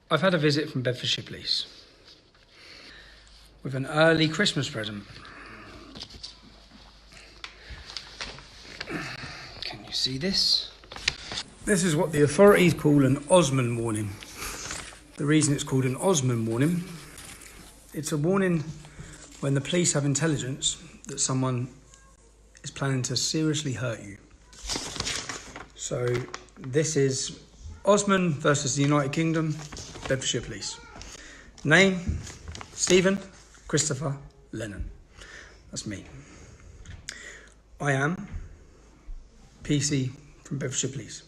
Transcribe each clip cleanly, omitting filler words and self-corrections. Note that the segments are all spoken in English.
I've had a visit from Bedfordshire Police with an early Christmas present. Can you see this? This is what the authorities call an Osman warning. The reason it's called an Osman warning, it's a warning when the police have intelligence that someone is planning to seriously hurt you. So this is Osman versus the United Kingdom, Bedfordshire Police. Name, Stephen Christopher Lennon. That's me. I am PC from Bedfordshire Police.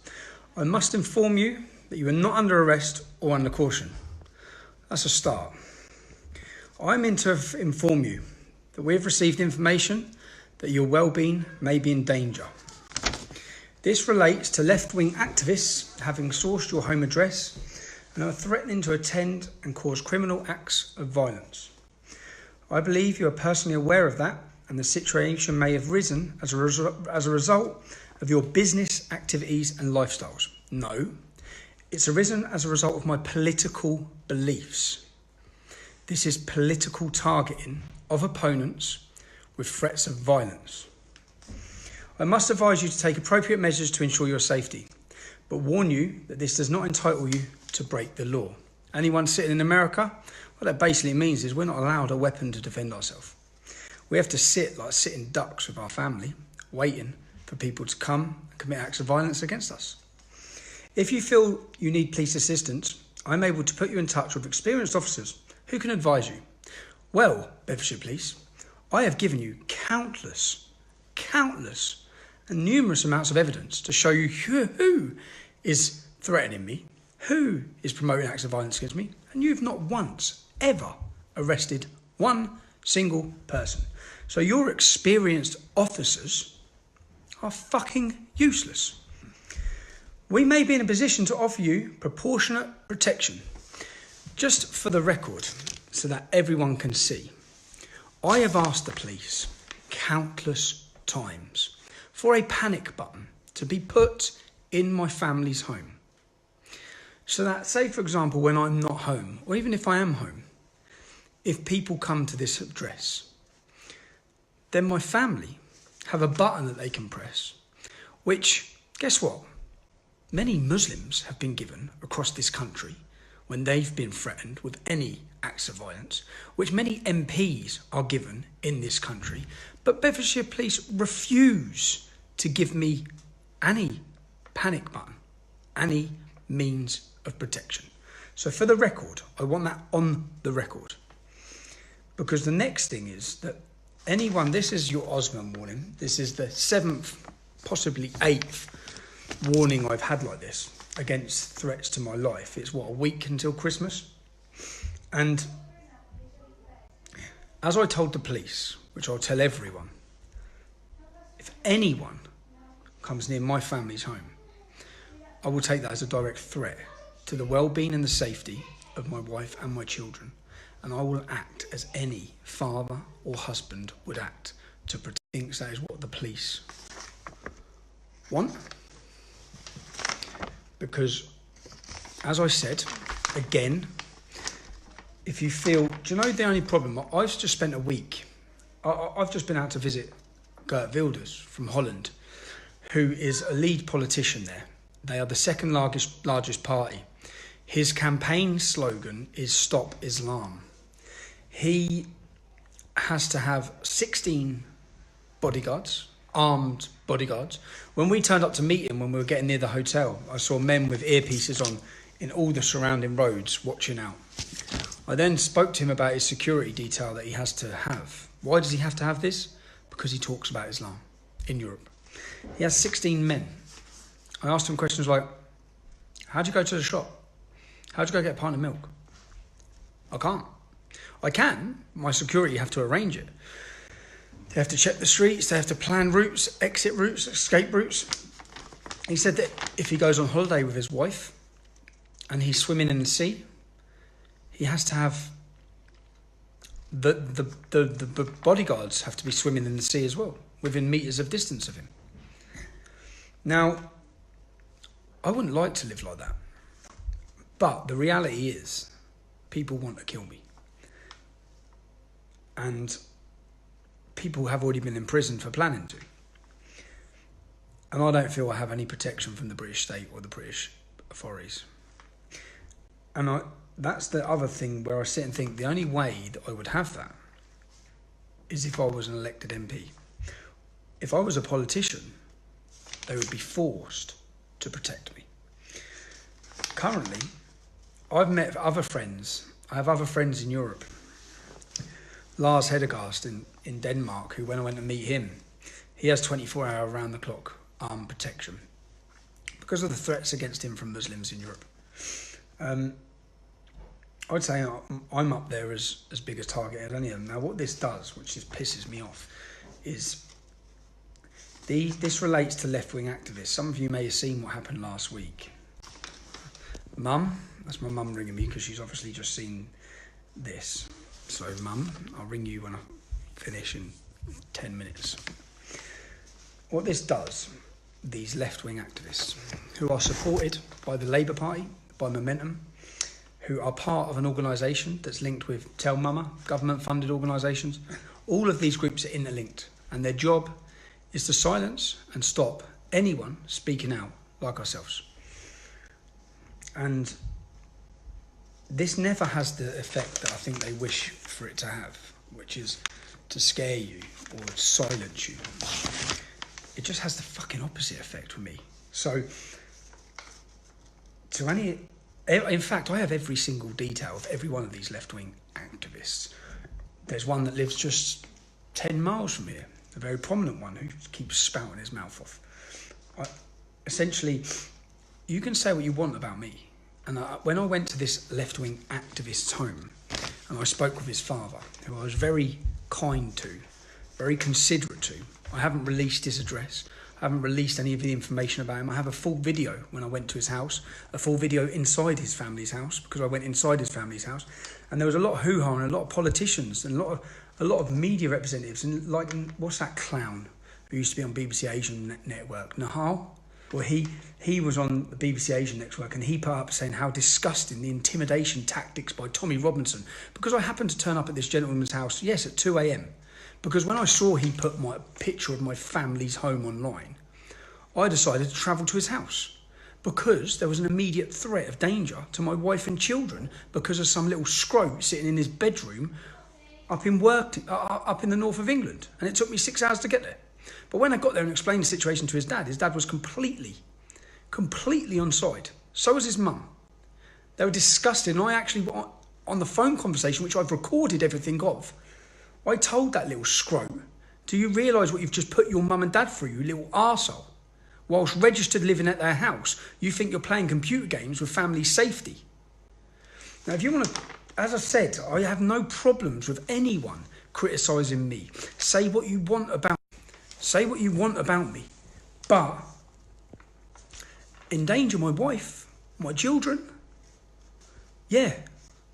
I must inform you that you are not under arrest or under caution. That's a start. I'm in to inform you that we have received information that your well-being may be in danger. This relates to left-wing activists having sourced your home address and are threatening to attend and cause criminal acts of violence. I believe you are personally aware of that, and the situation may have risen as a result of your business activities and lifestyles. No, it's arisen as a result of my political beliefs. This is political targeting of opponents with threats of violence. I must advise you to take appropriate measures to ensure your safety, but warn you that this does not entitle you to break the law. Anyone sitting in America, what that basically means is we're not allowed a weapon to defend ourselves. We have to sit like sitting ducks with our family, waiting for people to come and commit acts of violence against us. If you feel you need police assistance, I'm able to put you in touch with experienced officers who can advise you. Well, Bedfordshire Police, I have given you countless and numerous amounts of evidence to show you who is threatening me, who is promoting acts of violence against me, and you've not once ever arrested one single person. So your experienced officers are fucking useless. We may be in a position to offer you proportionate protection. Just for the record, so that everyone can see, I have asked the police countless times for a panic button to be put in my family's home. So that, say for example, when I'm not home, or even if I am home, if people come to this address, then my family have a button that they can press, which, guess what? Many Muslims have been given across this country when they've been threatened with any acts of violence, which many MPs are given in this country, but Bedfordshire Police refuse to give me any panic button, any means of protection. So for the record, I want that on the record. Because the next thing is that anyone, this is your Osman warning, this is the 7th, possibly 8th warning I've had like this against threats to my life. It's a week until Christmas. And as I told the police, which I'll tell everyone, if anyone comes near my family's home, I will take that as a direct threat to the well-being and the safety of my wife and my children. And I will act as any father or husband would act to protect. That is what the police want. Because, as I said, again, if you feel, do you know the only problem? I've just spent a week. I've just been out to visit Geert Wilders from Holland, who is a lead politician there. They are the second largest party. His campaign slogan is Stop Islam. He has to have 16 bodyguards, armed bodyguards. When we turned up to meet him, when we were getting near the hotel, I saw men with earpieces on in all the surrounding roads watching out. I then spoke to him about his security detail that he has to have. Why does he have to have this? Because he talks about Islam in Europe. He has 16 men. I asked him questions like, how'd you go to the shop? How'd you go get a pint of milk? I can't. I can. My security have to arrange it. They have to check the streets. They have to plan routes, exit routes, escape routes. He said that if he goes on holiday with his wife and he's swimming in the sea, he has to have the bodyguards have to be swimming in the sea as well, within meters of distance of him. Now, I wouldn't like to live like that. But the reality is, people want to kill me. And people have already been imprisoned for planning to. And I don't feel I have any protection from the British state or the British authorities. And that's the other thing where I sit and think the only way that I would have that is if I was an elected MP. If I was a politician, they would be forced to protect me. Currently, I've met other friends. I have other friends in Europe. Lars Hedegaard in Denmark, who when I went to meet him, he has 24-hour round-the-clock armed protection because of the threats against him from Muslims in Europe. I'd say I'm up there as big a target as any of them. Now, what this does, which just pisses me off, is this relates to left-wing activists. Some of you may have seen what happened last week. Mum, that's my mum ringing me because she's obviously just seen this. So, Mum, I'll ring you when I finish in 10 minutes. What this does, these left-wing activists, who are supported by the Labour Party, by Momentum, who are part of an organisation that's linked with Tell Mama, government-funded organisations, all of these groups are interlinked, and their job is to silence and stop anyone speaking out like ourselves. And this never has the effect that I think they wish for it to have, which is to scare you or silence you. It just has the fucking opposite effect for me. So, in fact, I have every single detail of every one of these left-wing activists. There's one that lives just 10 miles from here, a very prominent one who keeps spouting his mouth off. Essentially, you can say what you want about me. And when I went to this left-wing activist's home, and I spoke with his father, who I was very kind to, very considerate to, I haven't released his address. I haven't released any of the information about him. I have a full video when I went to his house, a full video inside his family's house, because I went inside his family's house, and there was a lot of hoo-ha and a lot of politicians and a lot of media representatives, and like, what's that clown who used to be on BBC Asian Network, Nahal? Well, he was on the BBC Asian Network, and he put up saying how disgusting the intimidation tactics by Tommy Robinson, because I happened to turn up at this gentleman's house, yes, at 2 a.m, because when I saw he put my picture of my family's home online, I decided to travel to his house because there was an immediate threat of danger to my wife and children because of some little scrote sitting in his bedroom up in the north of England. And it took me 6 hours to get there. But when I got there and explained the situation to his dad was completely on side. So was his mum. They were disgusted. And I actually, on the phone conversation, which I've recorded everything of, I told that little scrote, do you realise what you've just put your mum and dad through, you little arsehole? Whilst registered living at their house, you think you're playing computer games with family safety. Now, if you want to, as I said, I have no problems with anyone criticising me. Say what you want about me, but endanger my wife, my children, yeah,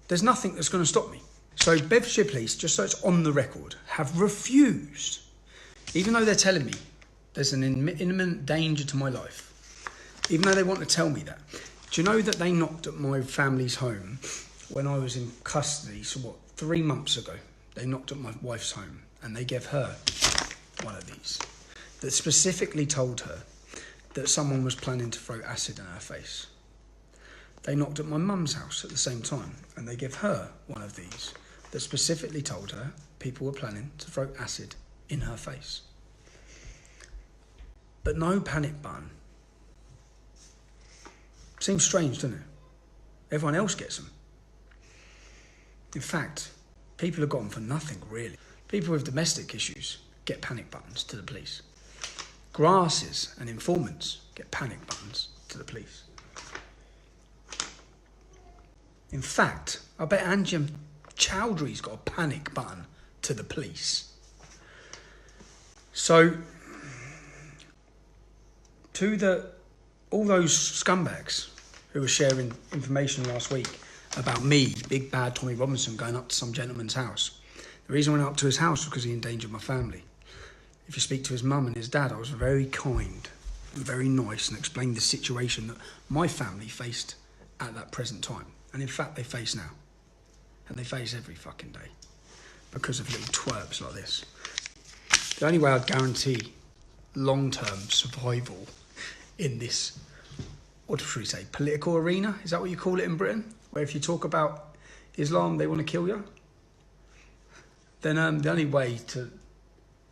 there's nothing that's going to stop me. So Bedfordshire Police, just so it's on the record, have refused, even though they're telling me there's an imminent danger to my life, even though they want to tell me that. Do you know that they knocked at my family's home when I was in custody, so 3 months ago? They knocked at my wife's home and they gave her one of these that specifically told her that someone was planning to throw acid in her face. They knocked at my mum's house at the same time and they gave her one of these that specifically told her people were planning to throw acid in her face. But no panic button. Seems strange, doesn't it? Everyone else gets them. In fact, people have got them for nothing, really. People with domestic issues get panic buttons to the police. Grasses and informants get panic buttons to the police. In fact, I bet Anjem Chowdhury's got a panic button to the police. So, to all those scumbags who were sharing information last week about me, big bad Tommy Robinson, going up to some gentleman's house. The reason I went up to his house was because he endangered my family. If you speak to his mum and his dad, I was very kind and very nice and explained the situation that my family faced at that present time. And in fact, they face now. And they face every fucking day because of little twerps like this. The only way I'd guarantee long-term survival in this, what should we say, political arena? Is that what you call it in Britain? Where if you talk about Islam, they want to kill you? Then the only way to,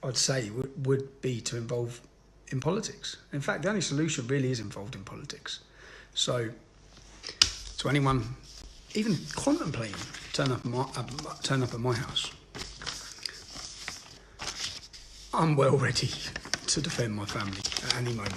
I'd say, would be to involve in politics. In fact, the only solution really is involved in politics. So, to anyone even contemplating turn up at my house, I'm well ready to defend my family at any moment.